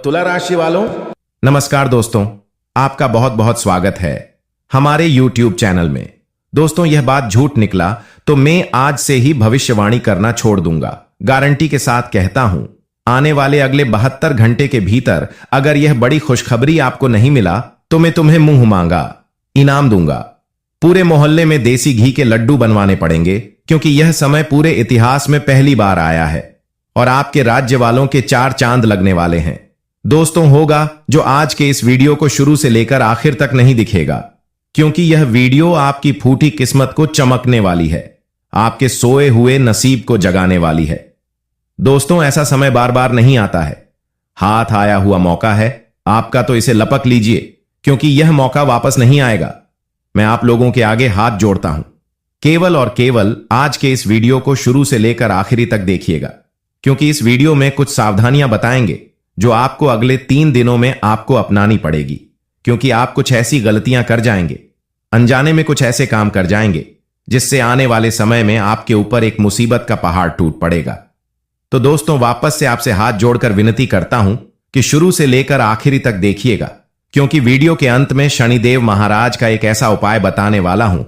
तुला राशि वालों, नमस्कार दोस्तों, आपका बहुत बहुत स्वागत है हमारे YouTube चैनल में। दोस्तों, यह बात झूठ निकला तो मैं आज से ही भविष्यवाणी करना छोड़ दूंगा। गारंटी के साथ कहता हूं, आने वाले अगले 72 घंटे के भीतर अगर यह बड़ी खुशखबरी आपको नहीं मिला तो मैं तुम्हें मुंह मांगा इनाम दूंगा। पूरे मोहल्ले में देसी घी के लड्डू बनवाने पड़ेंगे, क्योंकि यह समय पूरे इतिहास में पहली बार आया है और आपके राज्य वालों के 4 चांद लगने वाले हैं। दोस्तों, होगा जो आज के इस वीडियो को शुरू से लेकर आखिर तक नहीं दिखेगा, क्योंकि यह वीडियो आपकी फूटी किस्मत को चमकने वाली है, आपके सोए हुए नसीब को जगाने वाली है। दोस्तों, ऐसा समय बार बार नहीं आता है, हाथ आया हुआ मौका है आपका, तो इसे लपक लीजिए, क्योंकि यह मौका वापस नहीं आएगा। मैं आप लोगों के आगे हाथ जोड़ता हूं, केवल और केवल आज के इस वीडियो को शुरू से लेकर आखिरी तक देखिएगा, क्योंकि इस वीडियो में कुछ सावधानियां बताएंगे जो आपको अगले 3 दिनों में आपको अपनानी पड़ेगी, क्योंकि आप कुछ ऐसी गलतियां कर जाएंगे, अनजाने में कुछ ऐसे काम कर जाएंगे जिससे आने वाले समय में आपके ऊपर एक मुसीबत का पहाड़ टूट पड़ेगा। तो दोस्तों, वापस से आपसे हाथ जोड़कर विनती करता हूं कि शुरू से लेकर आखिरी तक देखिएगा, क्योंकि वीडियो के अंत में शनिदेव महाराज का एक ऐसा उपाय बताने वाला हूं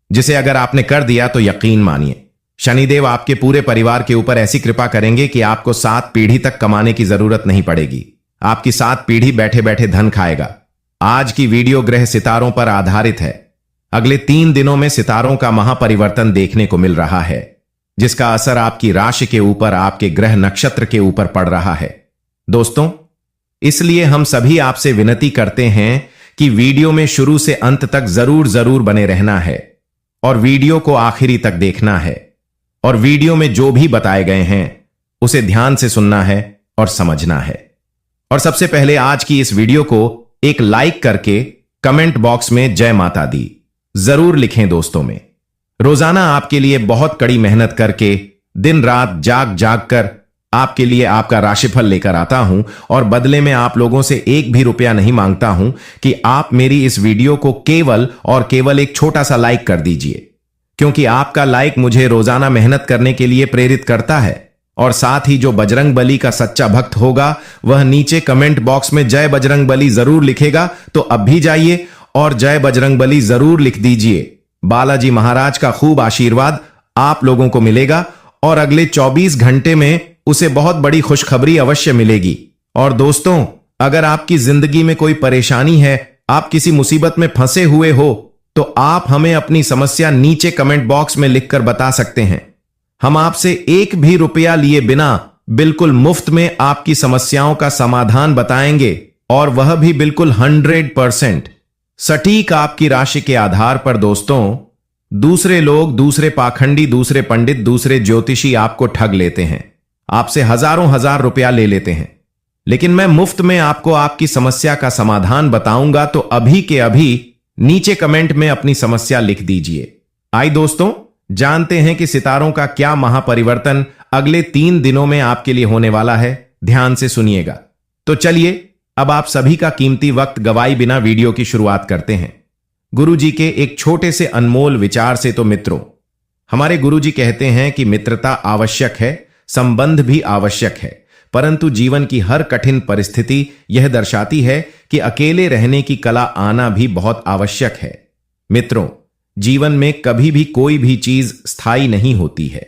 जिसे अगर आपने कर दिया तो यकीन मानिए, शनिदेव आपके पूरे परिवार के ऊपर ऐसी कृपा करेंगे कि आपको 7 पीढ़ी तक कमाने की जरूरत नहीं पड़ेगी। आपकी 7 पीढ़ी बैठे बैठे धन खाएगा। आज की वीडियो ग्रह सितारों पर आधारित है। अगले 3 दिनों में सितारों का महापरिवर्तन देखने को मिल रहा है, जिसका असर आपकी राशि के ऊपर, आपके ग्रह नक्षत्र के ऊपर पड़ रहा है। दोस्तों, इसलिए हम सभी आपसे विनती करते हैं कि वीडियो में शुरू से अंत तक जरूर बने रहना है और वीडियो को आखिरी तक देखना है, और वीडियो में जो भी बताए गए हैं उसे ध्यान से सुनना है और समझना है। और सबसे पहले आज की इस वीडियो को एक लाइक करके कमेंट बॉक्स में जय माता दी जरूर लिखें। दोस्तों, में रोजाना आपके लिए बहुत कड़ी मेहनत करके, दिन रात जाग जाग कर आपके लिए आपका राशिफल लेकर आता हूं, और बदले में आप लोगों से एक भी रुपया नहीं मांगता हूं कि आप मेरी इस वीडियो को केवल और केवल एक छोटा सा लाइक कर दीजिए, क्योंकि आपका लाइक मुझे रोजाना मेहनत करने के लिए प्रेरित करता है। और साथ ही जो बजरंग बली का सच्चा भक्त होगा वह नीचे कमेंट बॉक्स में जय बजरंग बली जरूर लिखेगा। तो अब भी जाइए और जय बजरंग बली जरूर लिख दीजिए। बालाजी महाराज का खूब आशीर्वाद आप लोगों को मिलेगा और अगले 24 घंटे में उसे बहुत बड़ी खुशखबरी अवश्य मिलेगी। और दोस्तों, अगर आपकी जिंदगी में कोई परेशानी है, आप किसी मुसीबत में फंसे हुए हो, तो आप हमें अपनी समस्या नीचे कमेंट बॉक्स में लिखकर बता सकते हैं। हम आपसे एक भी रुपया लिए बिना बिल्कुल मुफ्त में आपकी समस्याओं का समाधान बताएंगे, और वह भी बिल्कुल 100% सटीक आपकी राशि के आधार पर। दोस्तों, दूसरे लोग, दूसरे पाखंडी, दूसरे पंडित, दूसरे ज्योतिषी आपको ठग लेते हैं, आपसे हजार रुपया ले लेते हैं, लेकिन मैं मुफ्त में आपको आपकी समस्या का समाधान बताऊंगा। तो अभी के अभी नीचे कमेंट में अपनी समस्या लिख दीजिए। आइए दोस्तों, जानते हैं कि सितारों का क्या महापरिवर्तन अगले 3 दिनों में आपके लिए होने वाला है। ध्यान से सुनिएगा। तो चलिए, अब आप सभी का कीमती वक्त गवाए बिना वीडियो की शुरुआत करते हैं। गुरुजी के एक छोटे से अनमोल विचार से। तो मित्रों, हमारे गुरुजी कहते हैं कि मित्रता आवश्यक है, संबंध भी आवश्यक है, परंतु जीवन की हर कठिन परिस्थिति यह दर्शाती है कि अकेले रहने की कला आना भी बहुत आवश्यक है। मित्रों, जीवन में कभी भी कोई भी चीज स्थायी नहीं होती है,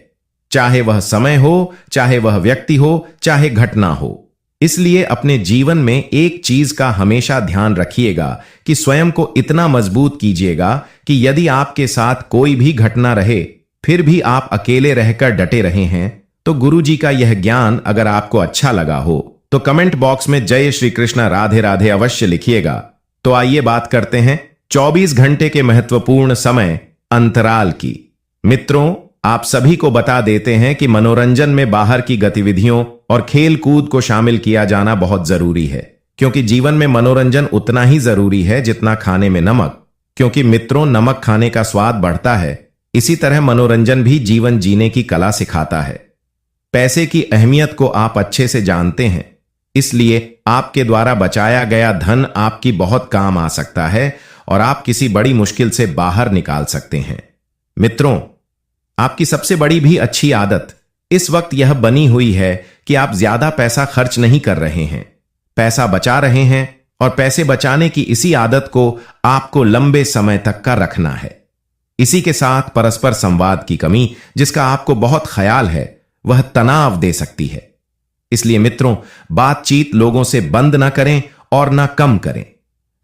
चाहे वह समय हो, चाहे वह व्यक्ति हो, चाहे घटना हो। इसलिए अपने जीवन में एक चीज का हमेशा ध्यान रखिएगा कि स्वयं को इतना मजबूत कीजिएगा कि यदि आपके साथ कोई भी घटना रहे, फिर भी आप अकेले रहकर डटे रहे हैं। तो गुरुजी का यह ज्ञान अगर आपको अच्छा लगा हो तो कमेंट बॉक्स में जय श्री कृष्ण राधे राधे अवश्य लिखिएगा। तो आइए बात करते हैं 24 घंटे के महत्वपूर्ण समय अंतराल की। मित्रों, आप सभी को बता देते हैं कि मनोरंजन में बाहर की गतिविधियों और खेल कूद को शामिल किया जाना बहुत जरूरी है, क्योंकि जीवन में मनोरंजन उतना ही जरूरी है जितना खाने में नमक। क्योंकि मित्रों, नमक खाने का स्वाद बढ़ता है, इसी तरह मनोरंजन भी जीवन जीने की कला सिखाता है। पैसे की अहमियत को आप अच्छे से जानते हैं, इसलिए आपके द्वारा बचाया गया धन आपकी बहुत काम आ सकता है और आप किसी बड़ी मुश्किल से बाहर निकाल सकते हैं। मित्रों, आपकी सबसे बड़ी भी अच्छी आदत इस वक्त यह बनी हुई है कि आप ज्यादा पैसा खर्च नहीं कर रहे हैं। पैसा बचा रहे हैं और पैसे बचाने की इसी आदत को आपको लंबे समय तक का रखना है। इसी के साथ परस्पर संवाद की कमी, जिसका आपको बहुत ख्याल है, वह तनाव दे सकती है। इसलिए मित्रों, बातचीत लोगों से बंद ना करें और ना कम करें।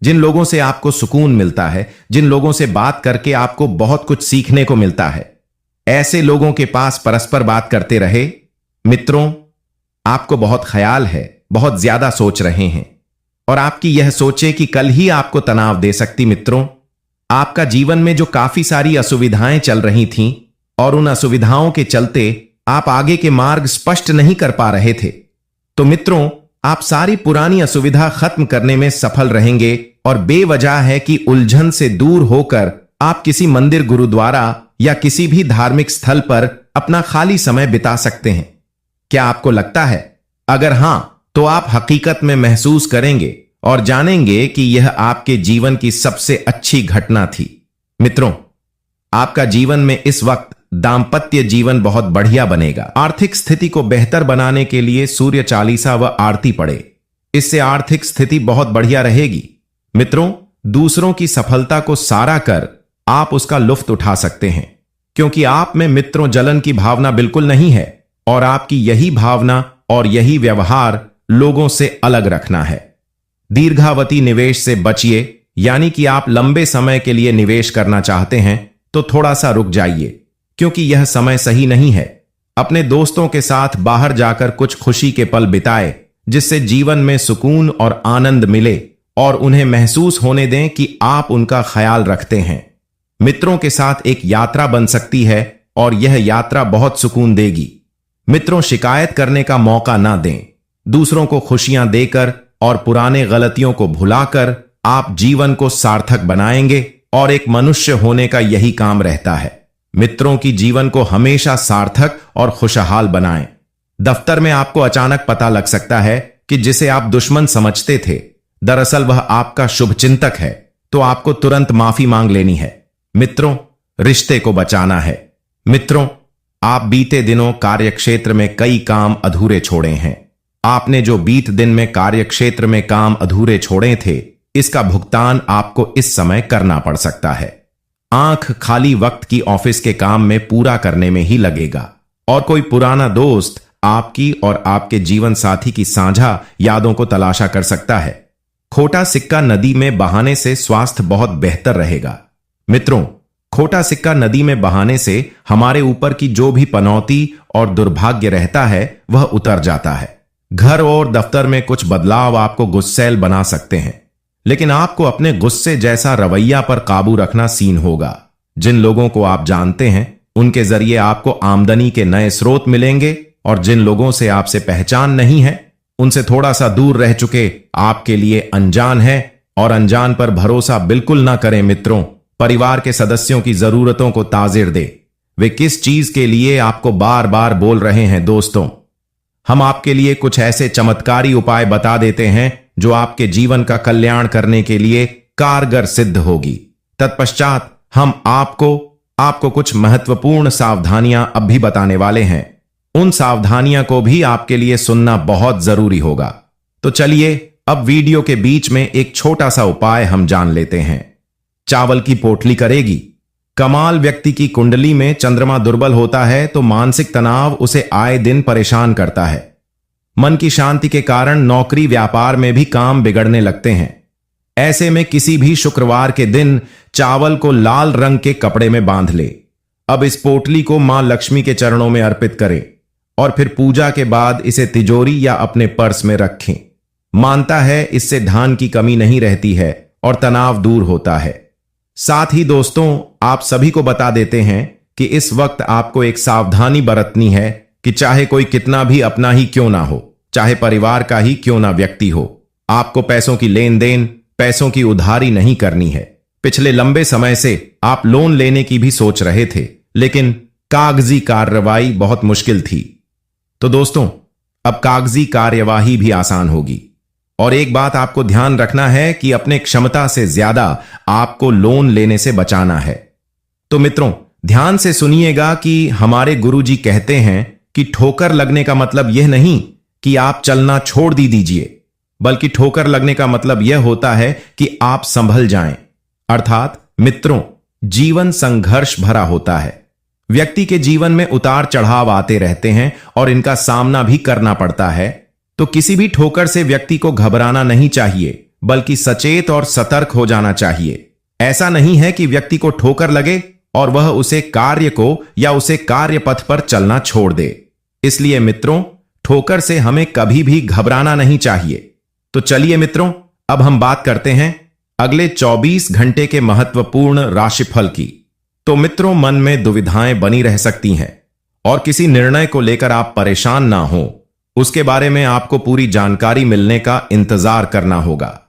जिन लोगों से आपको सुकून मिलता है, जिन लोगों से बात करके आपको बहुत कुछ सीखने को मिलता है, ऐसे लोगों के पास परस्पर बात करते रहे। मित्रों, आपको बहुत ख्याल है, बहुत ज्यादा सोच रहे हैं और आपकी यह सोचे कि कल ही आपको तनाव दे सकती। मित्रों, आपका जीवन में जो काफी सारी असुविधाएं चल रही थीं और उन असुविधाओं के चलते आप आगे के मार्ग स्पष्ट नहीं कर पा रहे थे, तो मित्रों, आप सारी पुरानी असुविधा खत्म करने में सफल रहेंगे और बेवजह है कि उलझन से दूर होकर आप किसी मंदिर, गुरुद्वारा या किसी भी धार्मिक स्थल पर अपना खाली समय बिता सकते हैं। क्या आपको लगता है? अगर हां, तो आप हकीकत में महसूस करेंगे और जानेंगे कि यह आपके जीवन की सबसे अच्छी घटना थी। मित्रों, आपका जीवन में इस वक्त दांपत्य जीवन बहुत बढ़िया बनेगा। आर्थिक स्थिति को बेहतर बनाने के लिए सूर्य चालीसा व आरती पढ़े, इससे आर्थिक स्थिति बहुत बढ़िया रहेगी। मित्रों, दूसरों की सफलता को सारा कर आप उसका लुफ्त उठा सकते हैं, क्योंकि आप में मित्रों जलन की भावना बिल्कुल नहीं है और आपकी यही भावना और यही व्यवहार लोगों से अलग रखना है। दीर्घावधि निवेश से बचिए, यानी कि आप लंबे समय के लिए निवेश करना चाहते हैं तो थोड़ा सा रुक जाइए, क्योंकि यह समय सही नहीं है। अपने दोस्तों के साथ बाहर जाकर कुछ खुशी के पल बिताए, जिससे जीवन में सुकून और आनंद मिले और उन्हें महसूस होने दें कि आप उनका ख्याल रखते हैं। मित्रों के साथ एक यात्रा बन सकती है और यह यात्रा बहुत सुकून देगी। मित्रों, शिकायत करने का मौका ना दें। दूसरों को खुशियां देकर और पुराने गलतियों को भुलाकर आप जीवन को सार्थक बनाएंगे और एक मनुष्य होने का यही काम रहता है। मित्रों की जीवन को हमेशा सार्थक और खुशहाल बनाएं। दफ्तर में आपको अचानक पता लग सकता है कि जिसे आप दुश्मन समझते थे, दरअसल वह आपका शुभचिंतक है, तो आपको तुरंत माफी मांग लेनी है। मित्रों, रिश्ते को बचाना है। मित्रों, आप बीते दिनों कार्यक्षेत्र में कई काम अधूरे छोड़े हैं। आपने जो बीत दिन में कार्यक्षेत्र में काम अधूरे छोड़े थे, इसका भुगतान आपको इस समय करना पड़ सकता है। आंख खाली वक्त की ऑफिस के काम में पूरा करने में ही लगेगा और कोई पुराना दोस्त आपकी और आपके जीवन साथी की साझा यादों को तलाशा कर सकता है। खोटा सिक्का नदी में बहाने से स्वास्थ्य बहुत बेहतर रहेगा। मित्रों, खोटा सिक्का नदी में बहाने से हमारे ऊपर की जो भी पनौती और दुर्भाग्य रहता है वह उतर जाता है। घर और दफ्तर में कुछ बदलाव आपको गुस्सैल बना सकते हैं, लेकिन आपको अपने गुस्से जैसा रवैया पर काबू रखना सीन होगा। जिन लोगों को आप जानते हैं, उनके जरिए आपको आमदनी के नए स्रोत मिलेंगे और जिन लोगों से आपसे पहचान नहीं है, उनसे थोड़ा सा दूर रह चुके आपके लिए अनजान है और अनजान पर भरोसा बिल्कुल ना करें। मित्रों, परिवार के सदस्यों की जरूरतों को ताज़िर दे। वे किस चीज के लिए आपको बार बार बोल रहे हैं। दोस्तों, हम आपके लिए कुछ ऐसे चमत्कारी उपाय बता देते हैं जो आपके जीवन का कल्याण करने के लिए कारगर सिद्ध होगी। तत्पश्चात हम आपको कुछ महत्वपूर्ण सावधानियां अब भी बताने वाले हैं। उन सावधानियां को भी आपके लिए सुनना बहुत जरूरी होगा। तो चलिए अब वीडियो के बीच में एक छोटा सा उपाय हम जान लेते हैं। चावल की पोटली करेगी कमाल। व्यक्ति की कुंडली में चंद्रमा दुर्बल होता है तो मानसिक तनाव उसे आए दिन परेशान करता है। मन की शांति के कारण नौकरी व्यापार में भी काम बिगड़ने लगते हैं। ऐसे में किसी भी शुक्रवार के दिन चावल को लाल रंग के कपड़े में बांध ले। अब इस पोटली को मां लक्ष्मी के चरणों में अर्पित करें और फिर पूजा के बाद इसे तिजोरी या अपने पर्स में रखें। मानता है इससे धन की कमी नहीं रहती है और तनाव दूर होता है। साथ ही दोस्तों, आप सभी को बता देते हैं कि इस वक्त आपको एक सावधानी बरतनी है कि चाहे कोई कितना भी अपना ही क्यों ना हो, चाहे परिवार का ही क्यों ना व्यक्ति हो, आपको पैसों की लेन देन, पैसों की उधारी नहीं करनी है। पिछले लंबे समय से आप लोन लेने की भी सोच रहे थे, लेकिन कागजी कार्रवाई बहुत मुश्किल थी। तो दोस्तों, अब कागजी कार्यवाही भी आसान होगी। और एक बात आपको ध्यान रखना है कि अपने क्षमता से ज्यादा आपको लोन लेने से बचाना है। तो मित्रों, ध्यान से सुनिएगा कि हमारे गुरुजी कहते हैं कि ठोकर लगने का मतलब यह नहीं कि आप चलना छोड़ दीजिए, बल्कि ठोकर लगने का मतलब यह होता है कि आप संभल जाएं। अर्थात मित्रों, जीवन संघर्ष भरा होता है। व्यक्ति के जीवन में उतार चढ़ाव आते रहते हैं और इनका सामना भी करना पड़ता है। तो किसी भी ठोकर से व्यक्ति को घबराना नहीं चाहिए, बल्कि सचेत और सतर्क हो जाना चाहिए। ऐसा नहीं है कि व्यक्ति को ठोकर लगे और वह उसे कार्य को या उसे कार्य पथ पर चलना छोड़ दे। इसलिए मित्रों, ठोकर से हमें कभी भी घबराना नहीं चाहिए। तो चलिए मित्रों, अब हम बात करते हैं अगले 24 घंटे के महत्वपूर्ण राशिफल की। तो मित्रों, मन में दुविधाएं बनी रह सकती हैं और किसी निर्णय को लेकर आप परेशान ना हो, उसके बारे में आपको पूरी जानकारी मिलने का इंतजार करना होगा।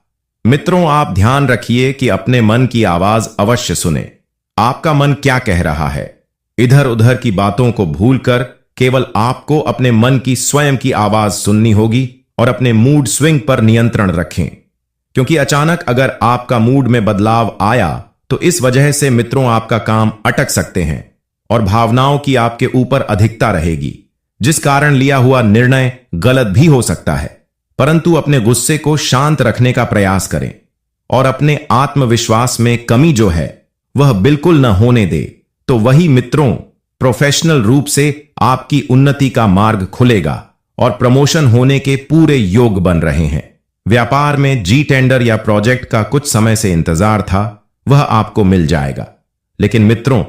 मित्रों, आप ध्यान रखिए कि अपने मन की आवाज अवश्य सुने। आपका मन क्या कह रहा है? इधर उधर की बातों को भूलकर केवल आपको अपने मन की स्वयं की आवाज सुननी होगी और अपने मूड स्विंग पर नियंत्रण रखें। क्योंकि अचानक अगर आपका मूड में बदलाव आया तो इस वजह से मित्रों आपका काम अटक सकते हैं और भावनाओं की आपके ऊपर अधिकता रहेगी, जिस कारण लिया हुआ निर्णय गलत भी हो सकता है। परंतु अपने गुस्से को शांत रखने का प्रयास करें और अपने आत्मविश्वास में कमी जो है वह बिल्कुल न होने दे। तो वही मित्रों, प्रोफेशनल रूप से आपकी उन्नति का मार्ग खुलेगा और प्रमोशन होने के पूरे योग बन रहे हैं। व्यापार में जी टेंडर या प्रोजेक्ट का कुछ समय से इंतजार था, वह आपको मिल जाएगा। लेकिन मित्रों,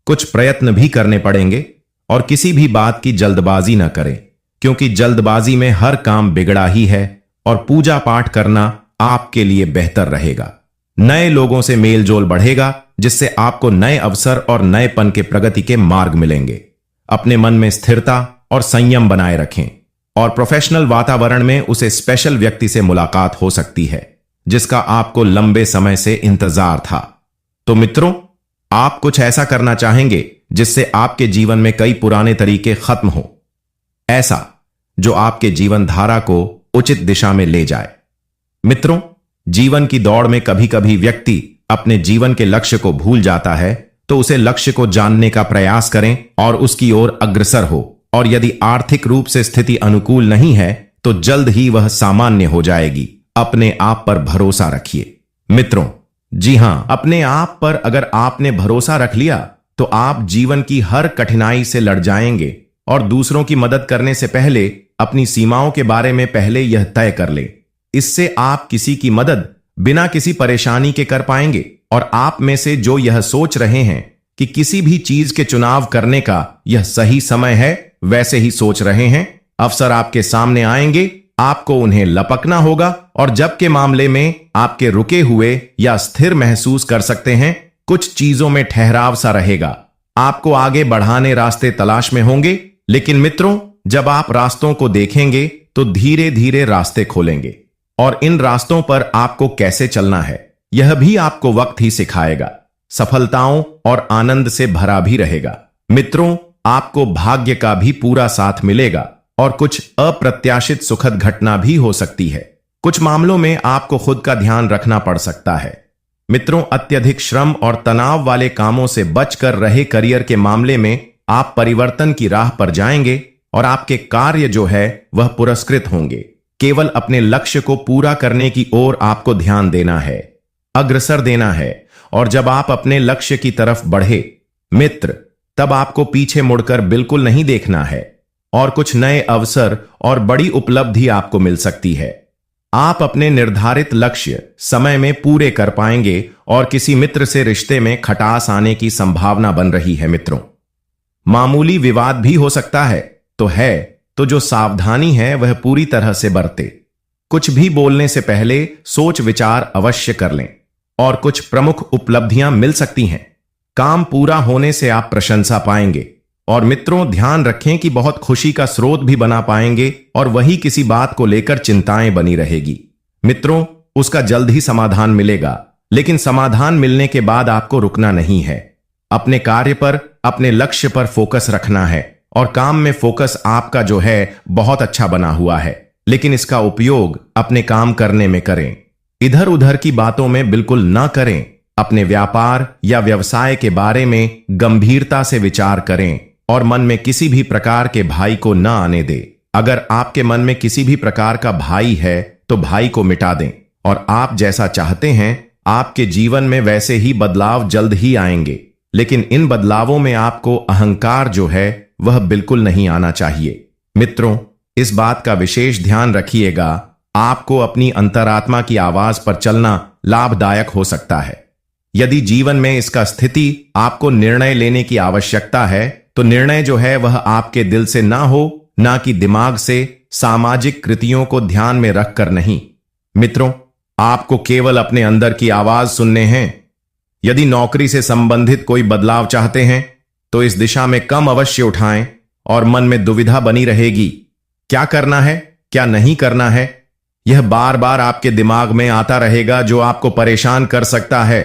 कुछ प्रयत्न भी करने पड़ेंगे और किसी भी बात की जल्दबाजी न करें, क्योंकि जल्दबाजी में हर काम बिगड़ा ही है और पूजा पाठ करना आपके लिए बेहतर रहेगा। नए लोगों से मेल जोल बढ़ेगा, जिससे आपको नए अवसर और नएपन के प्रगति के मार्ग मिलेंगे। अपने मन में स्थिरता और संयम बनाए रखें और प्रोफेशनल वातावरण में उसे स्पेशल व्यक्ति से मुलाकात हो सकती है, जिसका आपको लंबे समय से इंतजार था। तो मित्रों, आप कुछ ऐसा करना चाहेंगे जिससे आपके जीवन में कई पुराने तरीके खत्म हो, ऐसा जो आपके जीवन धारा को उचित दिशा में ले जाए। मित्रों, जीवन की दौड़ में कभी कभी व्यक्ति अपने जीवन के लक्ष्य को भूल जाता है, तो उसे लक्ष्य को जानने का प्रयास करें और उसकी ओर अग्रसर हो। और यदि आर्थिक रूप से स्थिति अनुकूल नहीं है तो जल्द ही वह सामान्य हो जाएगी। अपने आप पर भरोसा रखिए। मित्रों, जी हां, अपने आप पर अगर आपने भरोसा रख लिया तो आप जीवन की हर कठिनाई से लड़ जाएंगे और दूसरों की मदद करने से पहले अपनी सीमाओं के बारे में पहले यह तय कर ले। इससे आप किसी की मदद बिना किसी परेशानी के कर पाएंगे। और आप में से जो यह सोच रहे हैं कि किसी भी चीज के चुनाव करने का यह सही समय है, वैसे ही सोच रहे हैं, अवसर आपके सामने आएंगे, आपको उन्हें लपकना होगा। और जब के मामले में आपके रुके हुए या स्थिर महसूस कर सकते हैं, कुछ चीजों में ठहराव सा रहेगा, आपको आगे बढ़ाने रास्ते तलाश में होंगे। लेकिन मित्रों, जब आप रास्तों को देखेंगे तो धीरे धीरे रास्ते खोलेंगे और इन रास्तों पर आपको कैसे चलना है यह भी आपको वक्त ही सिखाएगा। सफलताओं और आनंद से भरा भी रहेगा। मित्रों, आपको भाग्य का भी पूरा साथ मिलेगा और कुछ अप्रत्याशित सुखद घटना भी हो सकती है। कुछ मामलों में आपको खुद का ध्यान रखना पड़ सकता है। मित्रों, अत्यधिक श्रम और तनाव वाले कामों से बचकर रहे करियर के मामले में आप परिवर्तन की राह पर जाएंगे और आपके कार्य जो है वह पुरस्कृत होंगे। केवल अपने लक्ष्य को पूरा करने की ओर आपको ध्यान देना है, अग्रसर देना है। और जब आप अपने लक्ष्य की तरफ बढ़े मित्र, तब आपको पीछे मुड़कर बिल्कुल नहीं देखना है और कुछ नए अवसर और बड़ी उपलब्धि आपको मिल सकती है। आप अपने निर्धारित लक्ष्य समय में पूरे कर पाएंगे और किसी मित्र से रिश्ते में खटास आने की संभावना बन रही है। मित्रों, मामूली विवाद भी हो सकता है, तो जो सावधानी है वह पूरी तरह से बरते। कुछ भी बोलने से पहले सोच विचार अवश्य कर लें और कुछ प्रमुख उपलब्धियां मिल सकती हैं। काम पूरा होने से आप प्रशंसा पाएंगे और मित्रों, ध्यान रखें कि बहुत खुशी का स्रोत भी बना पाएंगे और वही किसी बात को लेकर चिंताएं बनी रहेगी। मित्रों, उसका जल्द ही समाधान मिलेगा, लेकिन समाधान मिलने के बाद आपको रुकना नहीं है। अपने कार्य पर, अपने लक्ष्य पर फोकस रखना है और काम में फोकस आपका जो है बहुत अच्छा बना हुआ है, लेकिन इसका उपयोग अपने काम करने में करें। इधर उधर की बातों में बिल्कुल ना करें। अपने व्यापार या व्यवसाय के बारे में गंभीरता से विचार करें और मन में किसी भी प्रकार के भाई को न आने दे। अगर आपके मन में किसी भी प्रकार का भाई है तो भाई को मिटा दें और आप जैसा चाहते हैं आपके जीवन में वैसे ही बदलाव जल्द ही आएंगे। लेकिन इन बदलावों में आपको अहंकार जो है वह बिल्कुल नहीं आना चाहिए। मित्रों, इस बात का विशेष ध्यान रखिएगा, आपको अपनी अंतरात्मा की आवाज पर चलना लाभदायक हो सकता है। यदि जीवन में इसका स्थिति आपको निर्णय लेने की आवश्यकता है तो निर्णय जो है वह आपके दिल से ना हो, ना कि दिमाग से, सामाजिक कृतियों को ध्यान में रखकर नहीं। मित्रों, आपको केवल अपने अंदर की आवाज सुनने हैं। यदि नौकरी से संबंधित कोई बदलाव चाहते हैं तो इस दिशा में कम अवश्य उठाएं और मन में दुविधा बनी रहेगी। क्या करना है, क्या नहीं करना है, यह बार बार आपके दिमाग में आता रहेगा जो आपको परेशान कर सकता है।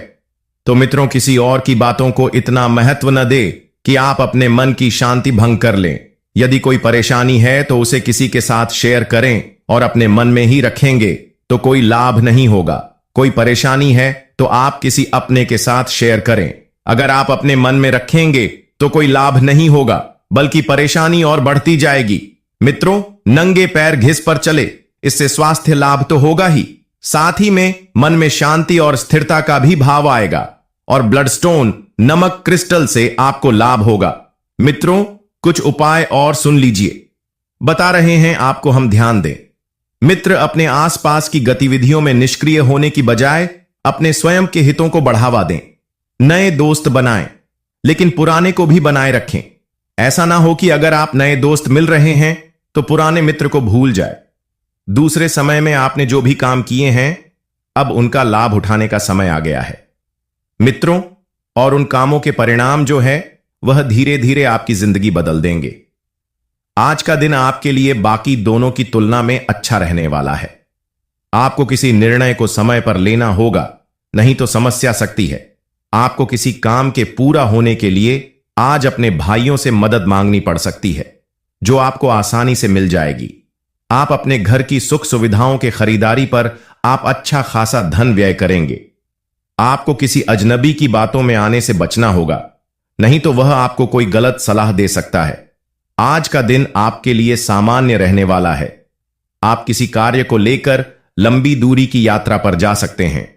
तो मित्रों, किसी और की बातों को इतना महत्व न दे कि आप अपने मन की शांति भंग कर लें। यदि कोई परेशानी है तो उसे किसी के साथ शेयर करें और अपने मन में ही रखेंगे तो कोई लाभ नहीं होगा। कोई परेशानी है तो आप किसी अपने के साथ शेयर करें। अगर आप अपने मन में रखेंगे तो कोई लाभ नहीं होगा, बल्कि परेशानी और बढ़ती जाएगी। मित्रों, नंगे पैर घिस पर चले, इससे स्वास्थ्य लाभ तो होगा ही, साथ ही में मन में शांति और स्थिरता का भी भाव आएगा और ब्लड स्टोन नमक क्रिस्टल से आपको लाभ होगा। मित्रों, कुछ उपाय और सुन लीजिए, बता रहे हैं आपको हम, ध्यान दें। मित्र, अपने आसपास की गतिविधियों में निष्क्रिय होने की बजाय अपने स्वयं के हितों को बढ़ावा दें। नए दोस्त बनाएं, लेकिन पुराने को भी बनाए रखें। ऐसा ना हो कि अगर आप नए दोस्त मिल रहे हैं तो पुराने मित्र को भूल जाए। दूसरे समय में आपने जो भी काम किए हैं अब उनका लाभ उठाने का समय आ गया है मित्रों, और उन कामों के परिणाम जो है वह धीरे धीरे आपकी जिंदगी बदल देंगे। आज का दिन आपके लिए बाकी दोनों की तुलना में अच्छा रहने वाला है। आपको किसी निर्णय को समय पर लेना होगा, नहीं तो समस्या सकती है। आपको किसी काम के पूरा होने के लिए आज अपने भाइयों से मदद मांगनी पड़ सकती है, जो आपको आसानी से मिल जाएगी। आप अपने घर की सुख सुविधाओं के खरीदारी पर आप अच्छा खासा धन व्यय करेंगे। आपको किसी अजनबी की बातों में आने से बचना होगा, नहीं तो वह आपको कोई गलत सलाह दे सकता है। आज का दिन आपके लिए सामान्य रहने वाला है। आप किसी कार्य को लेकर लंबी दूरी की यात्रा पर जा सकते हैं।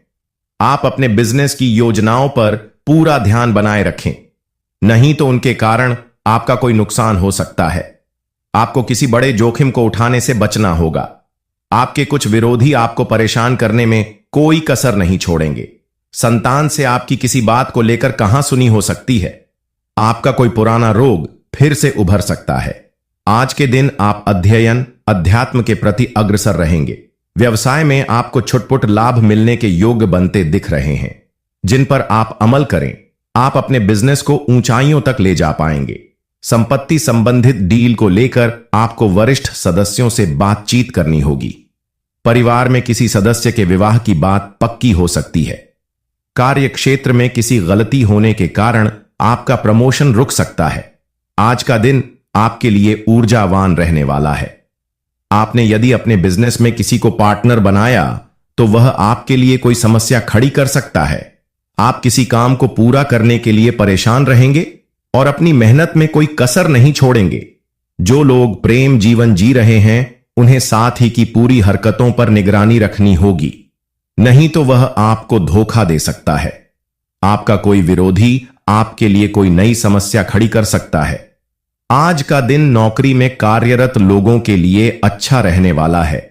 आप अपने बिजनेस की योजनाओं पर पूरा ध्यान बनाए रखें, नहीं तो उनके कारण आपका कोई नुकसान हो सकता है। आपको किसी बड़े जोखिम को उठाने से बचना होगा। आपके कुछ विरोधी आपको परेशान करने में कोई कसर नहीं छोड़ेंगे। संतान से आपकी किसी बात को लेकर कहां सुनी हो सकती है। आपका कोई पुराना रोग फिर से उभर सकता है। आज के दिन आप अध्ययन, अध्यात्म के प्रति अग्रसर रहेंगे। व्यवसाय में आपको छुटपुट लाभ मिलने के योग्य बनते दिख रहे हैं, जिन पर आप अमल करें। आप अपने बिजनेस को ऊंचाइयों तक ले जा पाएंगे। संपत्ति संबंधित डील को लेकर आपको वरिष्ठ सदस्यों से बातचीत करनी होगी। परिवार में किसी सदस्य के विवाह की बात पक्की हो सकती है। कार्य क्षेत्र में किसी गलती होने के कारण आपका प्रमोशन रुक सकता है। आज का दिन आपके लिए ऊर्जावान रहने वाला है। आपने यदि अपने बिजनेस में किसी को पार्टनर बनाया तो वह आपके लिए कोई समस्या खड़ी कर सकता है। आप किसी काम को पूरा करने के लिए परेशान रहेंगे और अपनी मेहनत में कोई कसर नहीं छोड़ेंगे। जो लोग प्रेम जीवन जी रहे हैं उन्हें साथ ही की पूरी हरकतों पर निगरानी रखनी होगी, नहीं तो वह आपको धोखा दे सकता है। आपका कोई विरोधी आपके लिए कोई नई समस्या खड़ी कर सकता है। आज का दिन नौकरी में कार्यरत लोगों के लिए अच्छा रहने वाला है।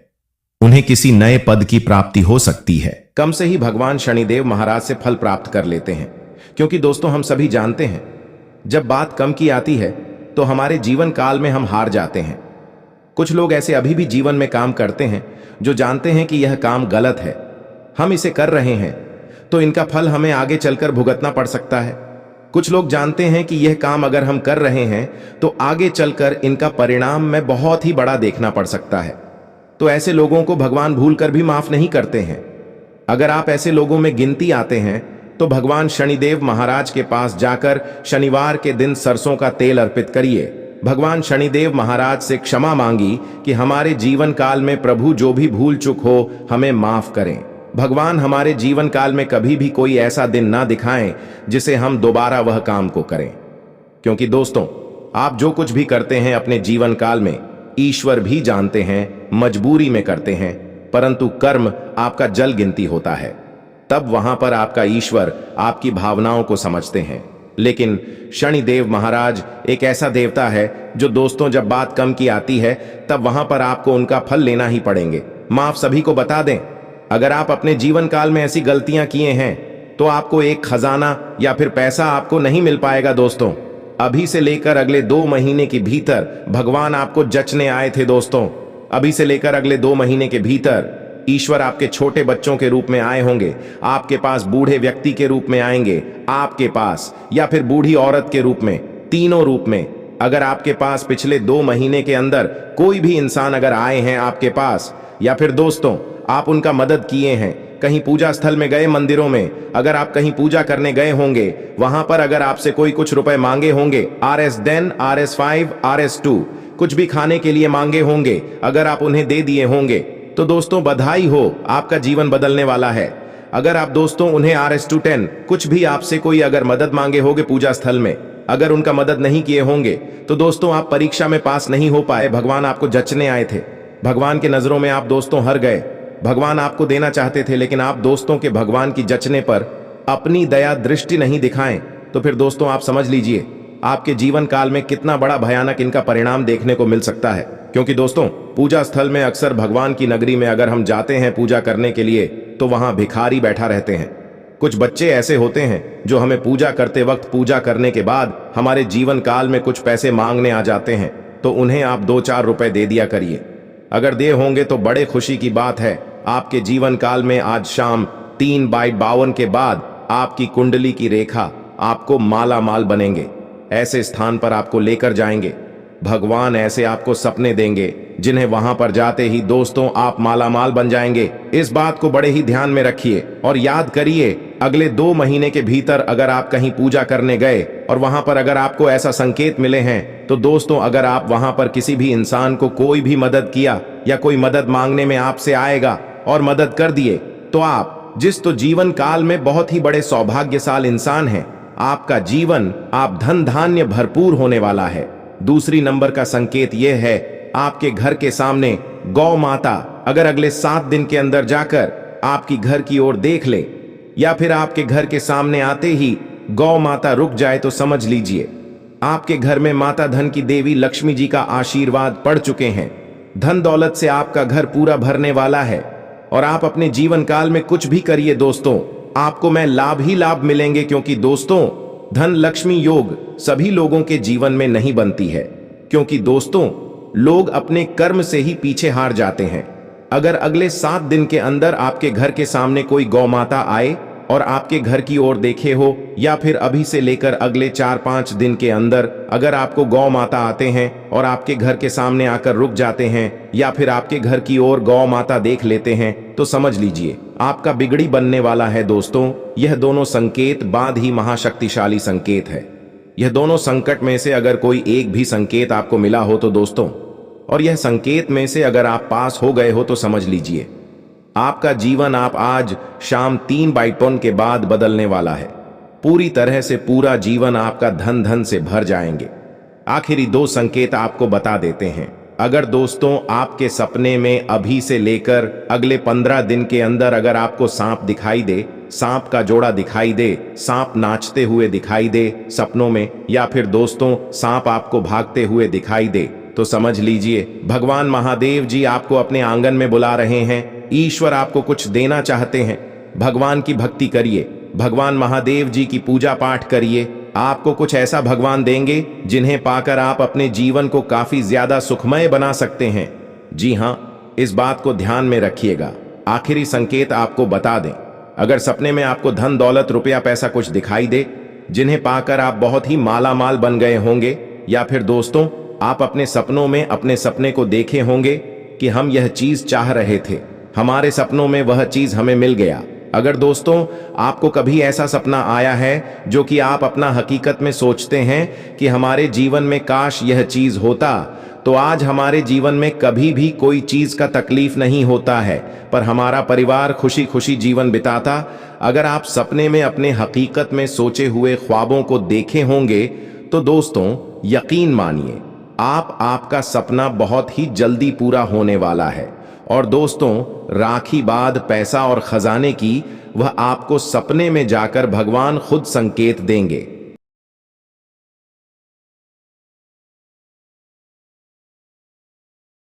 उन्हें किसी नए पद की प्राप्ति हो सकती है। कम से ही भगवान शनिदेव महाराज से फल प्राप्त कर लेते हैं, क्योंकि दोस्तों हम सभी जानते हैं जब बात कम की आती है तो हमारे जीवन काल में हम हार जाते हैं। कुछ लोग ऐसे अभी भी जीवन में काम करते हैं जो जानते हैं कि यह काम गलत है, हम इसे कर रहे हैं तो इनका फल हमें आगे चलकर भुगतना पड़ सकता है। कुछ लोग जानते हैं कि यह काम अगर हम कर रहे हैं तो आगे चलकर इनका परिणाम में बहुत ही बड़ा देखना पड़ सकता है, तो ऐसे लोगों को भगवान भूल कर भी माफ नहीं करते हैं। अगर आप ऐसे लोगों में गिनती आते हैं तो भगवान शनिदेव महाराज के पास जाकर शनिवार के दिन सरसों का तेल अर्पित करिए। भगवान शनिदेव महाराज से क्षमा मांगी कि हमारे जीवन काल में प्रभु जो भी भूल चूक हो हमें माफ करें। भगवान हमारे जीवन काल में कभी भी कोई ऐसा दिन ना दिखाएं जिसे हम दोबारा वह काम को करें, क्योंकि दोस्तों आप जो कुछ भी करते हैं अपने जीवन काल में ईश्वर भी जानते हैं, मजबूरी में करते हैं, परंतु कर्म आपका जल गिनती होता है। तब वहां पर आपका ईश्वर आपकी भावनाओं को समझते हैं। लेकिन शनिदेव महाराज एक ऐसा देवता है जो दोस्तों जब बात कम की आती है तब वहां पर आपको उनका फल लेना ही पड़ेंगे। माफ सभी को बता दें, अगर आप अपने जीवन काल में ऐसी गलतियां किए हैं तो आपको एक खजाना या फिर पैसा आपको नहीं मिल पाएगा। दोस्तों अभी से लेकर अगले 2 महीने के भीतर भगवान आपको जचने आए थे। दोस्तों अभी से लेकर अगले 2 महीने के भीतर ईश्वर आपके छोटे बच्चों के रूप में आए होंगे, आपके पास बूढ़े व्यक्ति के रूप में आएंगे, आपके पास या फिर बूढ़ी औरत के रूप में, तीनों रूप में। अगर आपके पास पिछले 2 महीने के अंदर कोई भी इंसान अगर आए हैं आपके पास, या फिर दोस्तों आप उनका मदद किए हैं, कहीं पूजा स्थल में गए, मंदिरों में अगर आप कहीं पूजा करने गए होंगे, वहां पर अगर आपसे कोई कुछ रुपए मांगे होंगे, RS10, RS5, RS2 कुछ भी खाने के लिए मांगे होंगे, अगर आप उन्हें दे दिए होंगे तो दोस्तों बधाई हो, आपका जीवन बदलने वाला है। अगर आप दोस्तों उन्हें RS210 कुछ भी आपसे कोई अगर मदद मांगे होंगे पूजा स्थल में, अगर उनका मदद नहीं किए होंगे तो दोस्तों आप परीक्षा में पास नहीं हो पाए, भगवान आपको जचने आए थे। भगवान के नजरों में आप दोस्तों हर गए। भगवान आपको देना चाहते थे, लेकिन आप दोस्तों के भगवान की जचने पर अपनी दया दृष्टि नहीं दिखाएं तो फिर दोस्तों आप समझ लीजिए आपके जीवन काल में कितना बड़ा भयानक इनका परिणाम देखने को मिल सकता है। क्योंकि दोस्तों पूजा स्थल में अक्सर भगवान की नगरी में अगर हम जाते हैं पूजा करने के लिए तो वहां भिखारी बैठा रहते हैं। कुछ बच्चे ऐसे होते हैं जो हमें पूजा करते वक्त पूजा करने के बाद हमारे जीवन काल में कुछ पैसे मांगने आ जाते हैं, तो उन्हें आप 2-4 रुपए दे दिया करिए। अगर दे होंगे तो बड़े खुशी की बात है, आपके जीवन काल में आज शाम 3/52 के बाद आपकी कुंडली की रेखा आपको माला माल बनेंगे, ऐसे स्थान पर आपको लेकर जाएंगे। भगवान ऐसे आपको सपने देंगे जिन्हें वहां पर जाते ही दोस्तों आप माला माल बन जाएंगे। इस बात को बड़े ही ध्यान में रखिए और याद करिए, अगले 2 महीने के भीतर अगर आप कहीं पूजा करने गए और वहां पर अगर आपको ऐसा संकेत मिले हैं तो दोस्तों अगर आप वहां पर किसी भी इंसान को कोई भी मदद किया या कोई मदद मांगने में आपसे आएगा और मदद कर दिए तो आप जिस तो जीवन काल में बहुत ही बड़े सौभाग्यशाली इंसान हैं, आपका जीवन आप धन धान्य भरपूर होने वाला है। दूसरी नंबर का संकेत यह है, आपके घर के सामने गौ माता अगर अगले 7 दिन के अंदर जाकर आपकी घर की ओर देख ले या फिर आपके घर के सामने आते ही गौ माता रुक जाए तो समझ लीजिए आपके घर में माता धन की देवी लक्ष्मी जी का आशीर्वाद पड़ चुके हैं। धन दौलत से आपका घर पूरा भरने वाला है और आप अपने जीवन काल में कुछ भी करिए दोस्तों आपको मैं लाभ ही लाभ मिलेंगे। क्योंकि दोस्तों धन लक्ष्मी योग सभी लोगों के जीवन में नहीं बनती है, क्योंकि दोस्तों लोग अपने कर्म से ही पीछे हार जाते हैं। अगर अगले 7 दिन के अंदर आपके घर के सामने कोई गौ माता आए और आपके घर की ओर देखे हो, या फिर अभी से लेकर अगले 4-5 दिन के अंदर अगर आपको गौ माता आते हैं और आपके घर के सामने आकर रुक जाते हैं, या फिर आपके घर की ओर गौ माता देख लेते हैं, तो समझ लीजिए आपका बिगड़ी बनने वाला है। दोस्तों यह दोनों संकेत बाद ही महाशक्तिशाली संकेत है। यह दोनों संकट में से अगर कोई एक भी संकेत आपको मिला हो तो दोस्तों, और यह संकेत में से अगर आप पास हो गए हो तो समझ लीजिए आपका जीवन आप आज शाम 3/52 के बाद बदलने वाला है। पूरी तरह से पूरा जीवन आपका धन धन से भर जाएंगे। आखिरी 2 संकेत आपको बता देते हैं। अगर दोस्तों आपके सपने में अभी से लेकर अगले 15 दिन के अंदर अगर आपको सांप दिखाई दे, सांप का जोड़ा दिखाई दे, सांप नाचते हुए दिखाई दे सपनों में, या फिर दोस्तों सांप आपको भागते हुए दिखाई दे, तो समझ लीजिए भगवान महादेव जी आपको अपने आंगन में बुला रहे हैं। ईश्वर आपको कुछ देना चाहते हैं। भगवान की भक्ति करिए, भगवान महादेव जी की पूजा पाठ करिए, आपको कुछ ऐसा भगवान देंगे जिन्हें पाकर आप अपने जीवन को काफी ज्यादा सुखमय बना सकते हैं। जी हां, इस बात को ध्यान में रखिएगा। आखिरी संकेत आपको बता दें, अगर सपने में आपको धन दौलत रुपया पैसा कुछ दिखाई दे जिन्हें पाकर आप बहुत ही माला माल बन गए होंगे, या फिर दोस्तों आप अपने सपनों में अपने सपने को देखे होंगे कि हम यह चीज चाह रहे थे, हमारे सपनों में वह चीज हमें मिल गया। अगर दोस्तों आपको कभी ऐसा सपना आया है जो कि आप अपना हकीकत में सोचते हैं कि हमारे जीवन में काश यह चीज होता, तो आज हमारे जीवन में कभी भी कोई चीज का तकलीफ नहीं होता है, पर हमारा परिवार खुशी खुशी जीवन बिताता। अगर आप सपने में अपने हकीकत में सोचे हुए ख्वाबों को देखे होंगे तो दोस्तों यकीन मानिए आपका सपना बहुत ही जल्दी पूरा होने वाला है। और दोस्तों, राखी बाद पैसा और खजाने की वह आपको सपने में जाकर भगवान खुद संकेत देंगे।